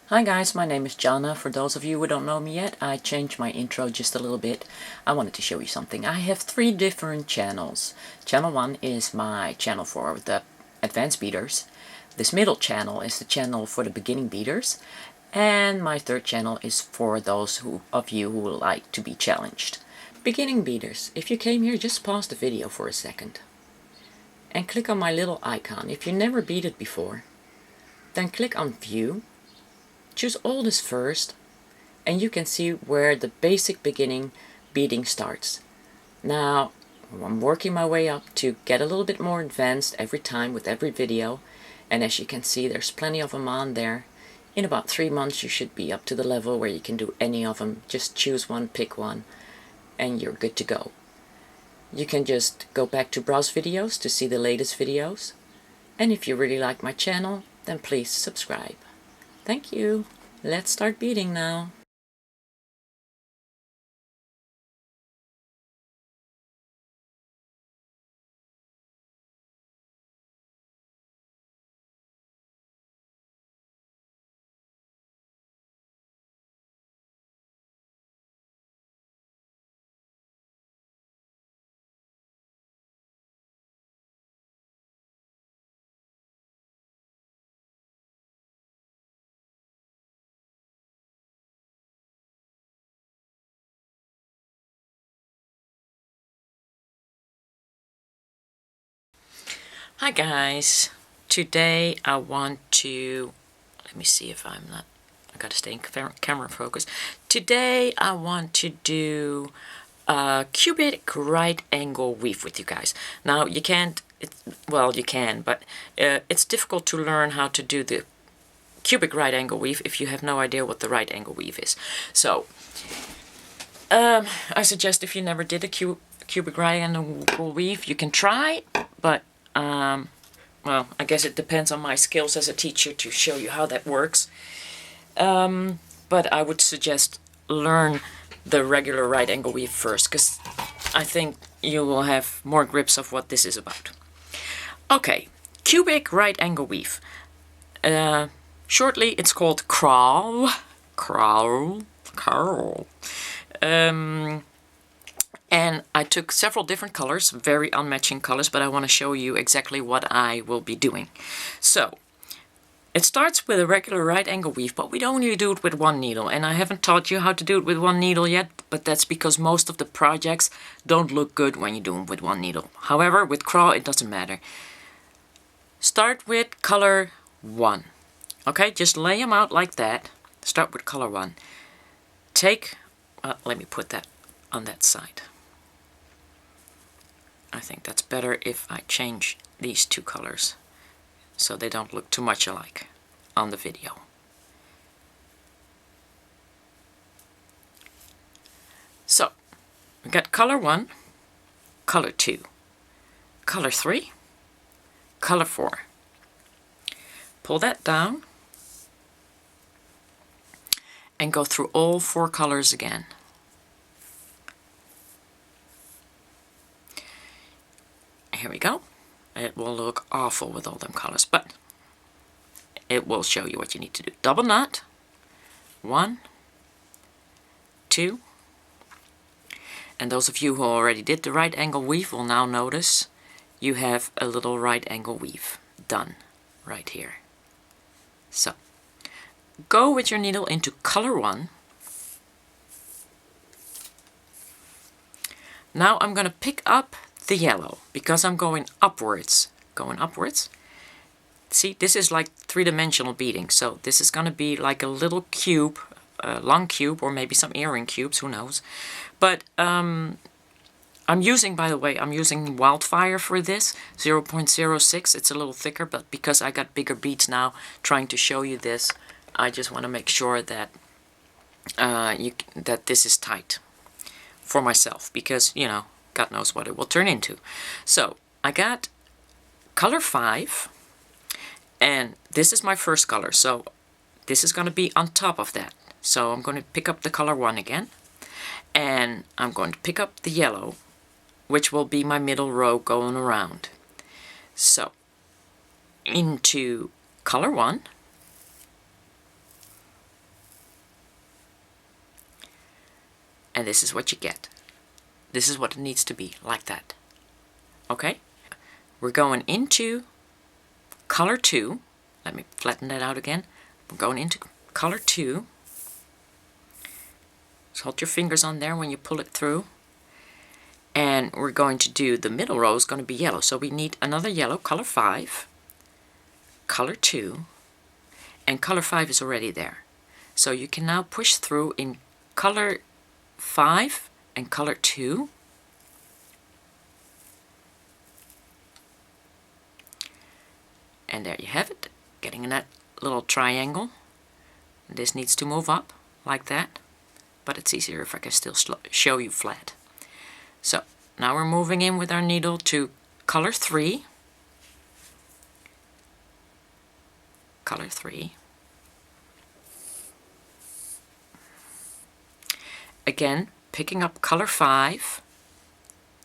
Hi guys, my name is Jana. For those of you who don't know me yet, I changed my intro just a little bit. I wanted to show you something. I have 3 different channels. Channel 1 is my channel for the advanced beaders. This middle channel is the channel for the beginning beaders. And my 3rd channel is for those of you who would like to be challenged. Beginning beaders, if you came here, just pause the video for a second. And click on my little icon. If you never beaded before, then click on View. Choose Oldest first, and you can see where the basic beginning beading starts. Now, I'm working my way up to get a little bit more advanced every time with every video, and as you can see, there's plenty of them on there. In about 3 months, you should be up to the level where you can do any of them. Just choose one, pick one, and you're good to go. You can just go back to browse videos to see the latest videos, and if you really like my channel, then please subscribe. Thank you. Let's start beading now. Hi guys, today I want to, let me see if I gotta stay in camera focus. Today I want to do a cubic right angle weave with you guys. Now you can't, well you can, but it's difficult to learn how to do the cubic right angle weave if you have no idea what the right angle weave is. So I suggest if you never did a cubic right angle weave, you can try, but well, I guess it depends on my skills as a teacher to show you how that works. But I would suggest learn the regular right angle weave first, because I think you will have more grips of what this is about. Okay, cubic right angle weave. Shortly, it's called CRAW. CRAW. And I took several different colors, very unmatching colors, but I want to show you exactly what I will be doing. So, it starts with a regular right angle weave, but we don't only do it with one needle. And I haven't taught you how to do it with one needle yet, but that's because most of the projects don't look good when you do them with one needle. However, with CRAW, it doesn't matter. Start with color 1. Okay, just lay them out like that. Start with color 1. Take, let me put that on that side. I think that's better if I change these 2 colors so they don't look too much alike on the video. So, we got color 1, color 2, color 3, color 4. Pull that down and go through all 4 colors again. Here we go. It will look awful with all them colors, but it will show you what you need to do. Double knot. 1, 2. And those of you who already did the right angle weave will now notice you have a little right angle weave done right here. So, go with your needle into color 1. Now I'm going to pick up the yellow, because I'm going upwards. See, this is like 3-dimensional beading, so this is going to be like a little cube, a long cube, or maybe some earring cubes, who knows. But I'm using, by the way, I'm using Wildfire for this, 0.06. It's a little thicker, but because I got bigger beads now trying to show you this, I just want to make sure that that this is tight for myself, because, you know, God knows what it will turn into. So, I got color 5, and this is my first color, so this is going to be on top of that. So I'm going to pick up the color 1 again, and I'm going to pick up the yellow, which will be my middle row going around. So, into color 1, and this is what you get. This is what it needs to be, like that. Okay? We're going into color 2. Let me flatten that out again. We're going into color 2. So hold your fingers on there when you pull it through. And we're going to do, the middle row is going to be yellow. So we need another yellow, color 5, color 2, and color 5 is already there. So you can now push through in color 5 and color 2. And there you have it, getting in that little triangle. This needs to move up like that, but it's easier if I can still show you flat. So now we're moving in with our needle to color 3. Color 3. Again, picking up color 5,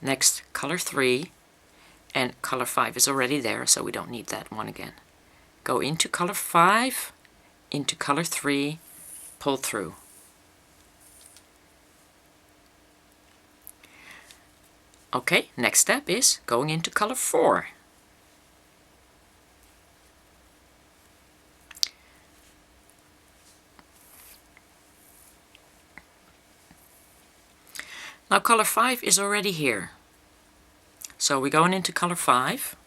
next color 3, and color 5 is already there, so we don't need that one again. Go into color 5, into color 3, pull through. Okay, next step is going into color 4. Now color 5 is already here. So we're going into color 5.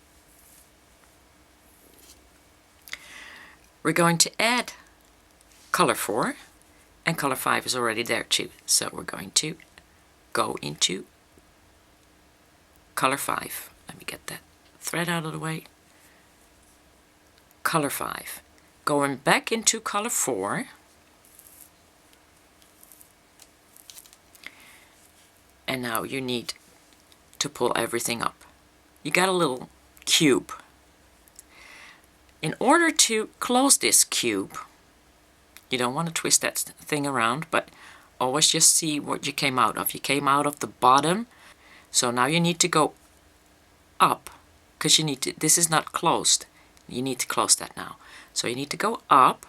We're going to add color 4, and color 5 is already there too. So we're going to go into color 5. Let me get that thread out of the way. Color 5. Going back into color 4. And now you need to pull everything up. You got a little cube. In order to close this cube, you don't want to twist that thing around, but always just see what you came out of. You came out of the bottom. So now you need to go up, because you need to, this is not closed. You need to close that now. So you need to go up.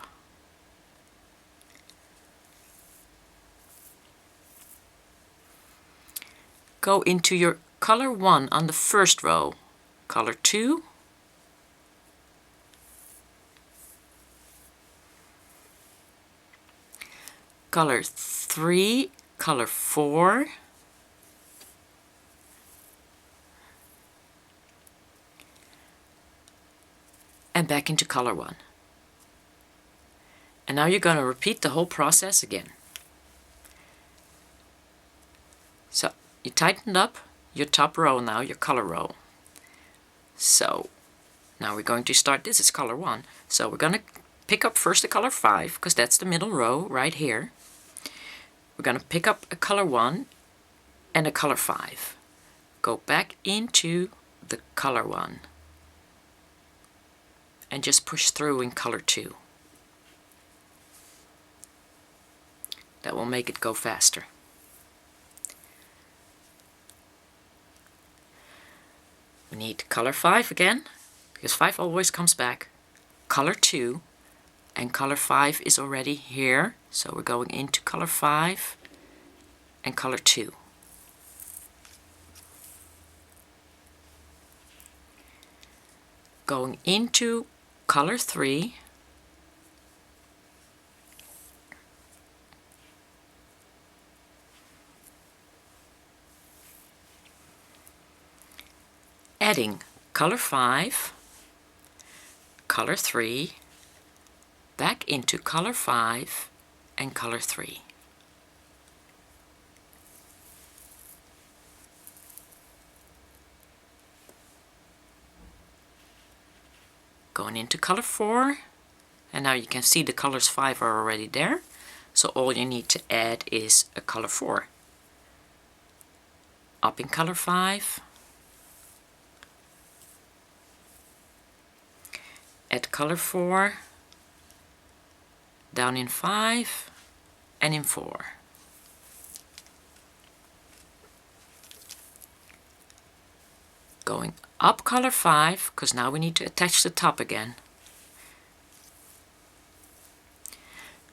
Go into your color 1 on the first row. Color 2. Color 3, color 4. And back into color 1. And now you're going to repeat the whole process again. So you tightened up your top row now, your color row. So now we're going to start, this is color 1. So we're going to pick up first the color 5, because that's the middle row right here. We're going to pick up a color 1 and a color 5. Go back into the color 1. And just push through in color 2. That will make it go faster. We need color 5 again, because 5 always comes back. Color 2, and color 5 is already here, so we're going into color 5 and color 2. Going into color 3, adding color 5, color 3, back into color 5 and color 3. Going into color 4, and now you can see the colors 5 are already there, so all you need to add is a color 4. Up in color 5, add color 4, down in 5 and in 4. Going up color 5, because now we need to attach the top again.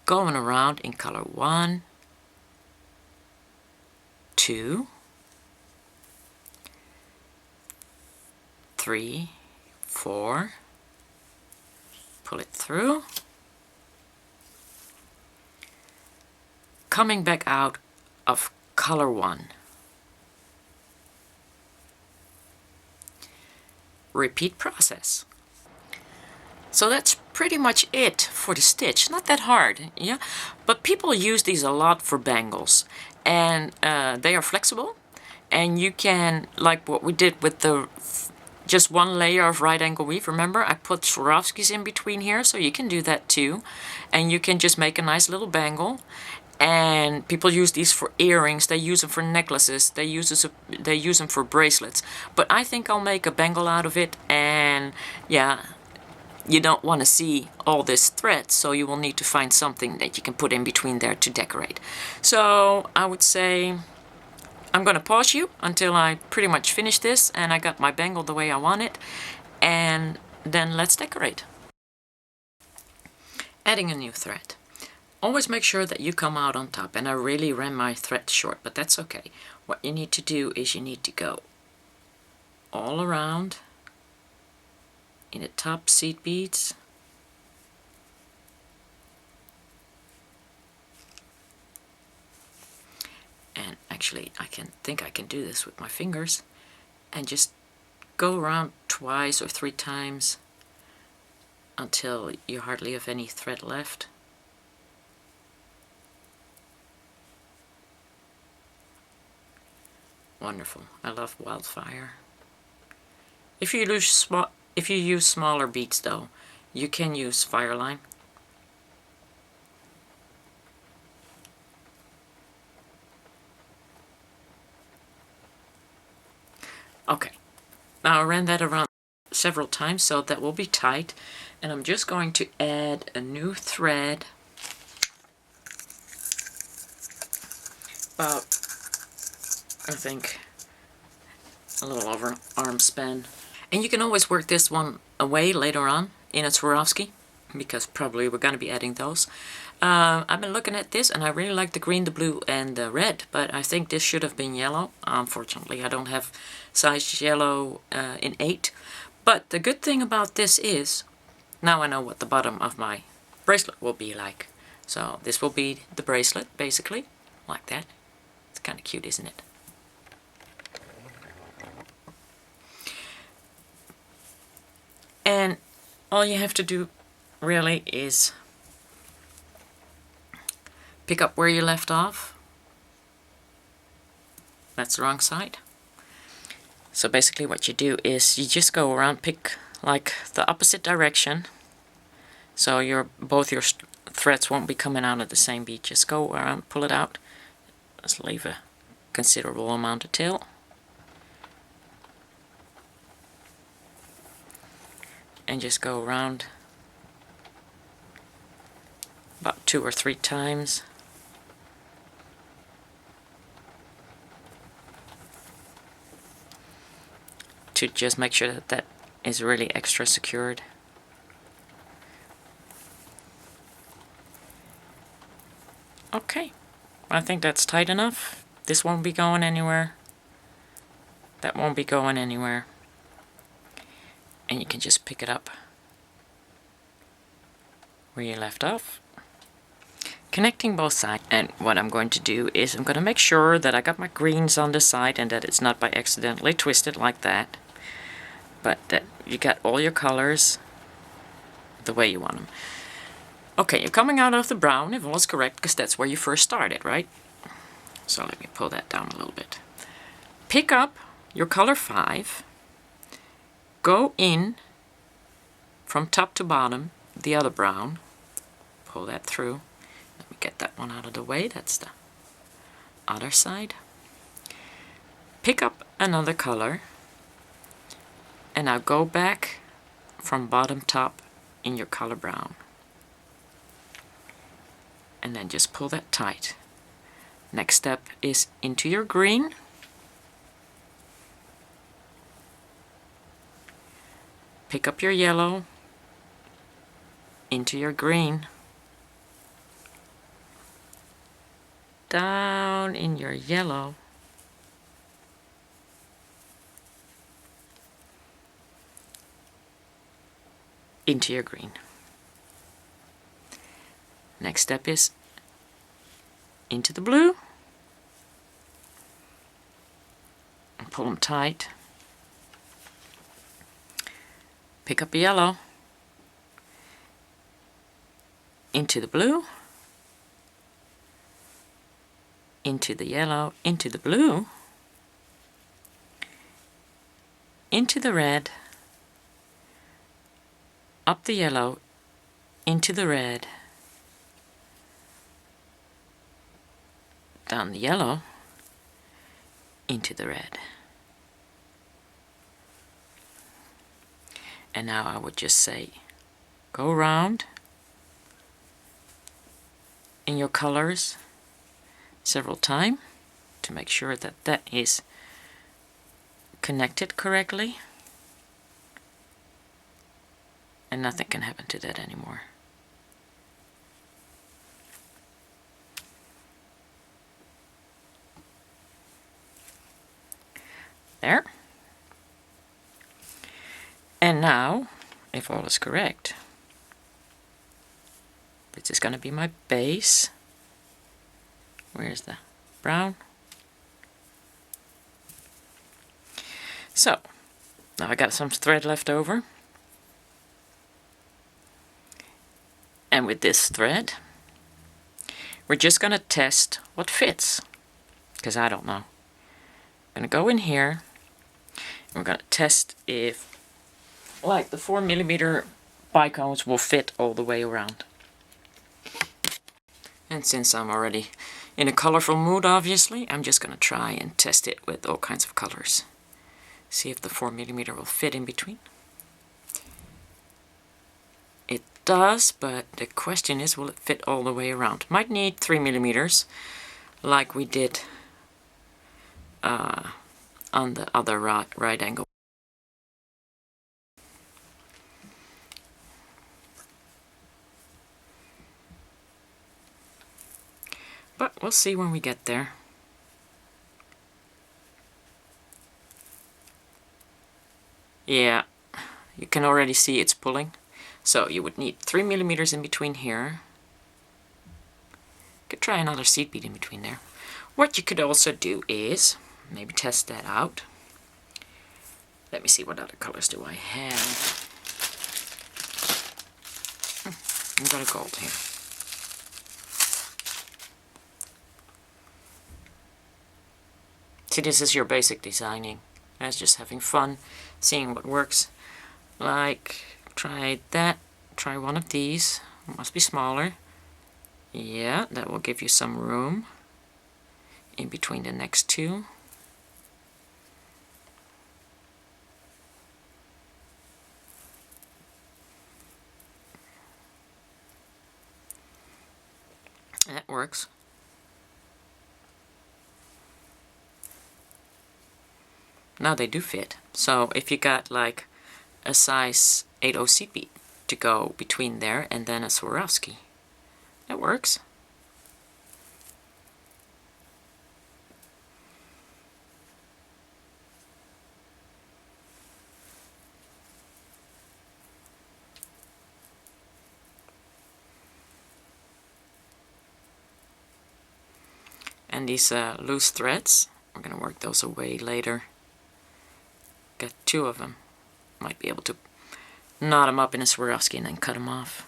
Going around in color 1, 2, 3, 4, pull it through, coming back out of color 1. Repeat process. So that's pretty much it for the stitch. Not that hard, yeah? But people use these a lot for bangles, and they are flexible, and you can, like what we did with the just one layer of right angle weave. Remember, I put Swarovskis in between here, so you can do that too. And you can just make a nice little bangle. And people use these for earrings, they use them for necklaces, they use them for bracelets. But I think I'll make a bangle out of it, and yeah, you don't want to see all this thread, so you will need to find something that you can put in between there to decorate. So I would say I'm going to pause you until I pretty much finish this and I got my bangle the way I want it, and then let's decorate. Adding a new thread. Always make sure that you come out on top, and I really ran my thread short, but that's okay. What you need to do is you need to go all around in the top seed beads, and actually I think I can do this with my fingers, and just go around twice or 3 times until you hardly have any thread left. Wonderful. I love wildfire. If you use smaller beads though, you can use fireline. Okay. Now I ran that around several times, so that will be tight, and I'm just going to add a new thread about, I think, a little over arm span. And you can always work this one away later on in a Swarovski, because probably we're going to be adding those. I've been looking at this and I really like the green, the blue and the red, but I think this should have been yellow. Unfortunately, I don't have size yellow in 8. But the good thing about this is, now I know what the bottom of my bracelet will be like. So this will be the bracelet, basically, like that. It's kind of cute, isn't it? And all you have to do really is pick up where you left off. That's the wrong side. So basically what you do is you just go around, pick like the opposite direction, so both your threads won't be coming out of the same bead. Just go around, pull it out. Let's leave a considerable amount of tail. And just go around about 2 or 3 times. To just make sure that that is really extra secured. Okay, I think that's tight enough. This won't be going anywhere. That won't be going anywhere. And you can just pick it up where you left off, connecting both sides. And what I'm going to do is I'm going to make sure that I got my greens on the side and that it's not by accidentally twisted like that, but that you got all your colors the way you want them. Okay, you're coming out of the brown, if all is correct, because that's where you first started, right? So let me pull that down a little bit. Pick up your color 5, go in from top to bottom, the other brown, pull that through. Let me get that one out of the way, that's the other side. Pick up another color, and now go back from bottom top in your color brown. And then just pull that tight. Next step is into your green. Pick up your yellow, into your green, down in your yellow, into your green. Next step is into the blue and pull them tight. Pick up a yellow, into the blue, into the yellow, into the blue, into the red, up the yellow, into the red, down the yellow, into the red. And now I would just say, go around in your colors several times to make sure that that is connected correctly, and nothing can happen to that anymore. There. And now, if all is correct, this is going to be my base. Where's the brown? So, now I got some thread left over. And with this thread, we're just going to test what fits, because I don't know. I'm going to go in here, and we're going to test if, like, the 4mm bicones will fit all the way around. And since I'm already in a colorful mood, obviously, I'm just going to try and test it with all kinds of colors. See if the 4mm will fit in between. It does, but the question is, will it fit all the way around? Might need 3mm, like we did on the other right angle. But we'll see when we get there. Yeah, you can already see it's pulling. So you would need 3mm in between here. Could try another seed bead in between there. What you could also do is maybe test that out. Let me see, what other colors do I have. I've got a gold here. See, this is your basic designing. That's just having fun, seeing what works. Like, try that. Try one of these. It must be smaller. Yeah, that will give you some room in between the next two. That works. Now they do fit. So if you got like a size 8/0 seed bead to go between there and then a Swarovski, that works. And these loose threads, we're going to work those away later. Got two of them. Might be able to knot them up in a Swarovski and then cut them off.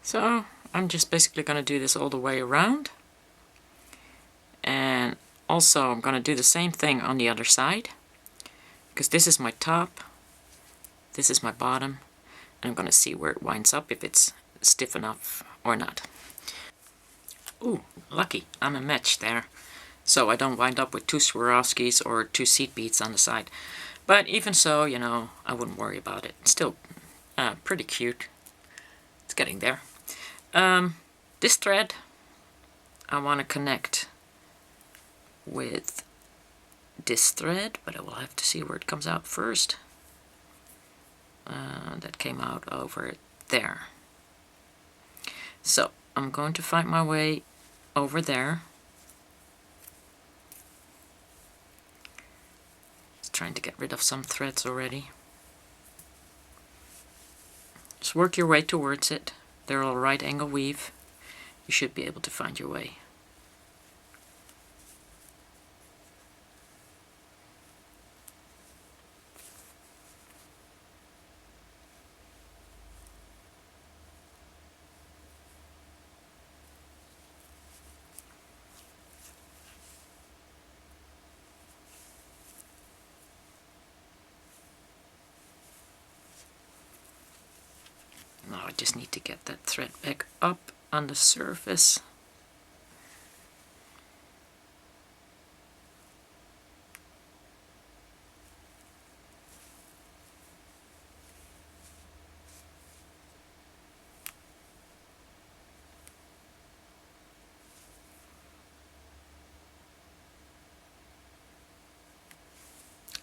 So I'm just basically going to do this all the way around. And also I'm going to do the same thing on the other side. Because this is my top, this is my bottom, and I'm going to see where it winds up, if it's stiff enough or not. Ooh, lucky, I'm a match there. So I don't wind up with two Swarovskis or two seed beads on the side. But even so, you know, I wouldn't worry about it. It's still pretty cute. It's getting there. This thread I want to connect with this thread, but I will have to see where it comes out first. That came out over there. So I'm going to find my way over there. Just trying to get rid of some threads already. Just work your way towards it. They're all right angle weave. You should be able to find your way. Now I just need to get that thread back up on the surface.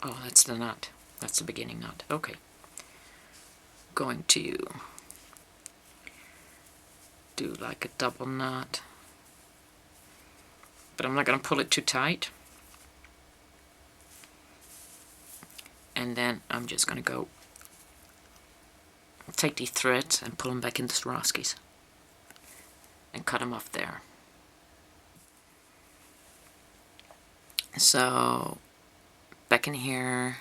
Oh, that's the knot. That's the beginning knot. Okay. Going to do like a double knot, but I'm not going to pull it too tight. And then I'm just going to go take these threads and pull them back into Swarovskis and cut them off there. So back in here,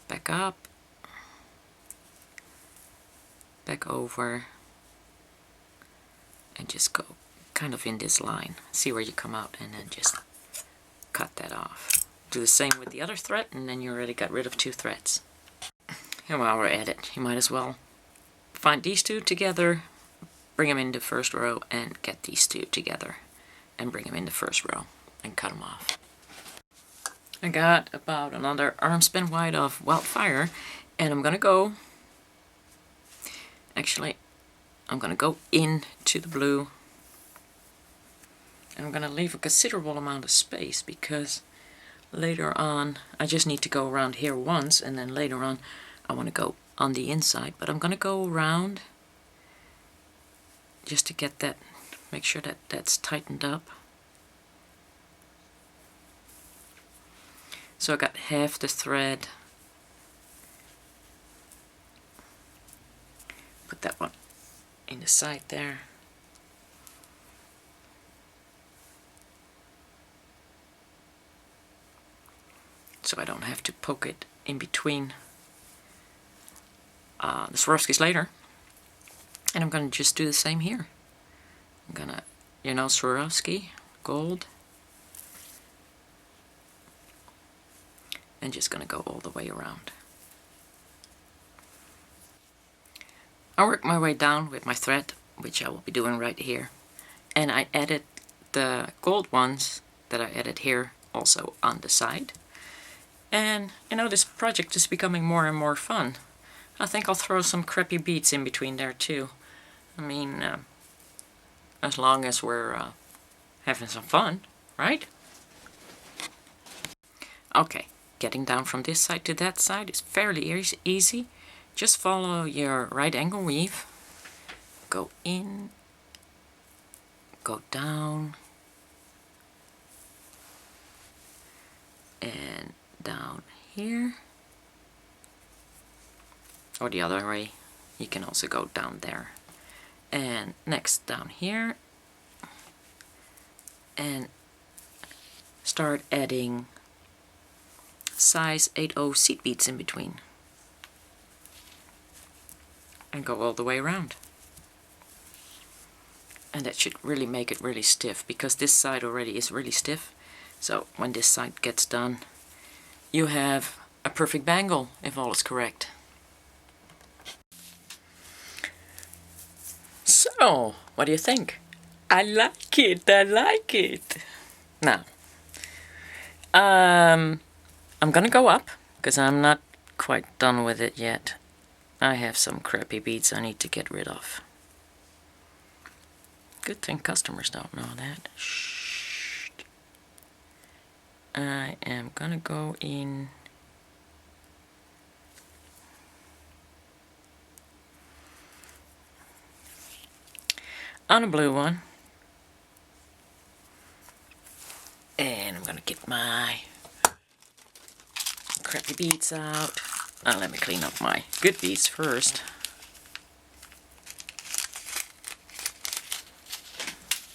back up, back over, and just go kind of in this line. See where you come out, and then just cut that off. Do the same with the other thread, and then you already got rid of 2 threads. And while we're at it, you might as well find these 2 together, bring them in the first row, and get these 2 together and bring them in the first row and cut them off. I got about another arm span wide of wildfire, and I'm gonna go, actually I'm gonna go into the blue, and I'm gonna leave a considerable amount of space because later on I just need to go around here once, and then later on I want to go on the inside, but I'm gonna go around just to get that, make sure that that's tightened up. So I got half the thread. Put that one in the side there. So I don't have to poke it in between the Swarovskis later. And I'm going to just do the same here. I'm going to, you know, Swarovski, gold. And just going to go all the way around. I work my way down with my thread, which I will be doing right here. And I added the gold ones that I added here also on the side. And, you know, this project is becoming more and more fun. I think I'll throw some crappy beads in between there too. I mean, as long as we're having some fun, right? Okay, getting down from this side to that side is fairly easy. Just follow your right angle weave. Go in, go down, and down here. Or the other way, you can also go down there. And next down here, and start adding size 8/0 seed beads in between. And go all the way around. And that should really make it really stiff, because this side already is really stiff. So when this side gets done, you have a perfect bangle, if all is correct. So, what do you think? I like it, I like it. Now, I'm gonna go up, because I'm not quite done with it yet. I have some crappy beads I need to get rid of. Good thing customers don't know that. Shh. I am gonna go in on a blue one, and I'm gonna get my crappy beads out. Let me clean up my good beads first.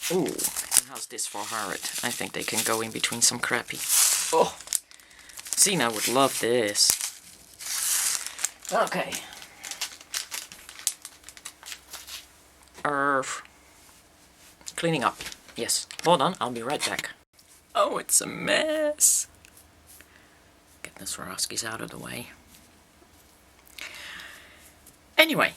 Ooh, and how's this for Harriet? I think they can go in between some crappy. Oh, Zena would love this. Okay. Cleaning up. Yes. Hold on, I'll be right back. Oh, it's a mess. Get the Swarovskis out of the way. Anyway,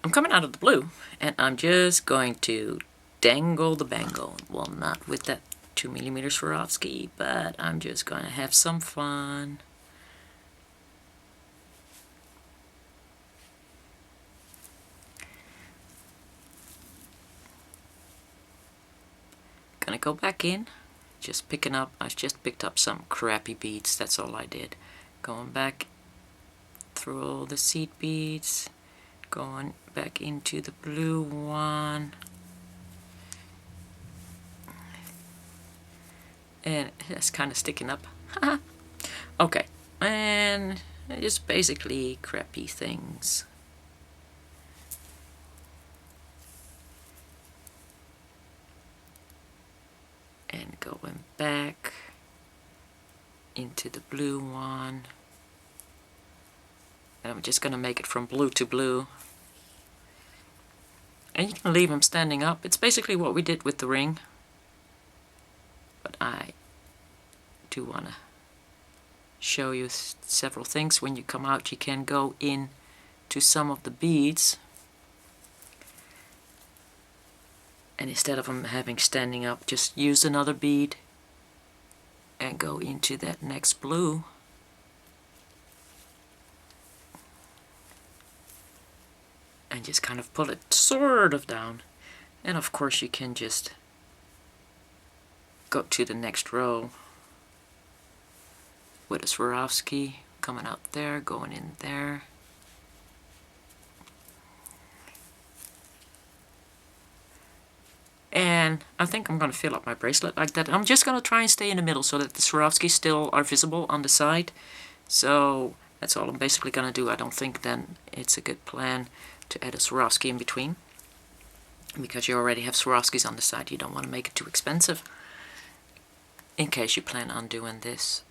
I'm coming out of the blue, and I'm just going to dangle the bangle. Well, not with that 2mm Swarovski, but I'm just going to have some fun. Gonna go back in, just picking up, I just picked up some crappy beads, that's all I did. Going back through all the seed beads, going back into the blue one, and it's kind of sticking up. Okay, and just basically crappy things. And going back into the blue one. And I'm just gonna make it from blue to blue. And you can leave them standing up. It's basically what we did with the ring. But I do want to show you several things. When you come out, you can go in to some of the beads. And instead of them having standing up, just use another bead and go into that next blue. And just kind of pull it sort of down. And of course you can just go to the next row with a Swarovski coming out there, going in there. And I think I'm going to fill up my bracelet like that. I'm just going to try and stay in the middle so that the Swarovskis still are visible on the side. So that's all I'm basically going to do. I don't think then it's a good plan to add a Swarovski in between, because you already have Swarovskis on the side. You don't want to make it too expensive in case you plan on doing this.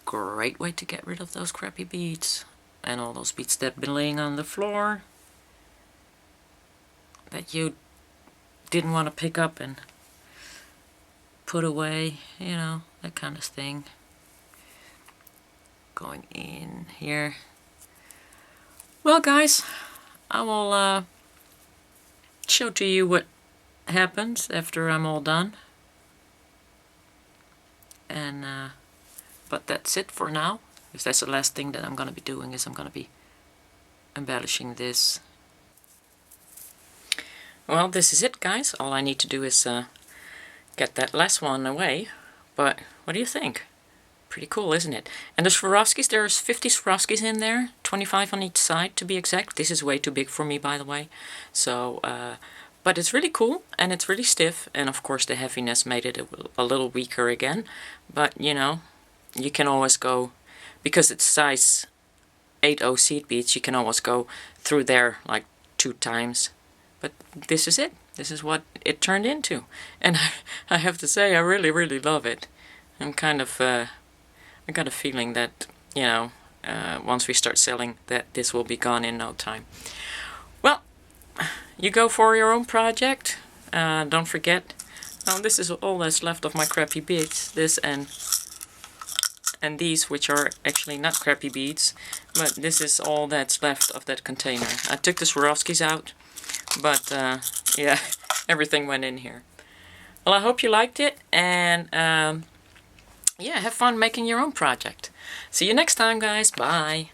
Great way to get rid of those crappy beads and all those beads that have been laying on the floor that you didn't want to pick up and put away, you know, that kind of thing. Going in here. Well guys, I will show to you what happens after I'm all done. And but that's it for now, because that's the last thing that I'm going to be doing, is I'm going to be embellishing this. Well, this is it guys. All I need to do is get that last one away. But what do you think? Pretty cool, isn't it? And the Swarovskis, there's 50 Swarovskis in there, 25 on each side to be exact. This is way too big for me, by the way. So, but it's really cool, and it's really stiff, and of course the heaviness made it a little weaker again. But, you know, you can always go, because it's size 8/0 seed beads, you can always go through there like 2 times. But this is it. This is what it turned into. And I have to say, I really, really love it. I'm kind of, I got a feeling that, you know, once we start selling, that this will be gone in no time. Well, you go for your own project. Don't forget, this is all that's left of my crappy beads. This and these, which are actually not crappy beads, but this is all that's left of that container. I took the Swarovskis out, but yeah, everything went in here. Well, I hope you liked it, and yeah, have fun making your own project. See you next time, guys. Bye.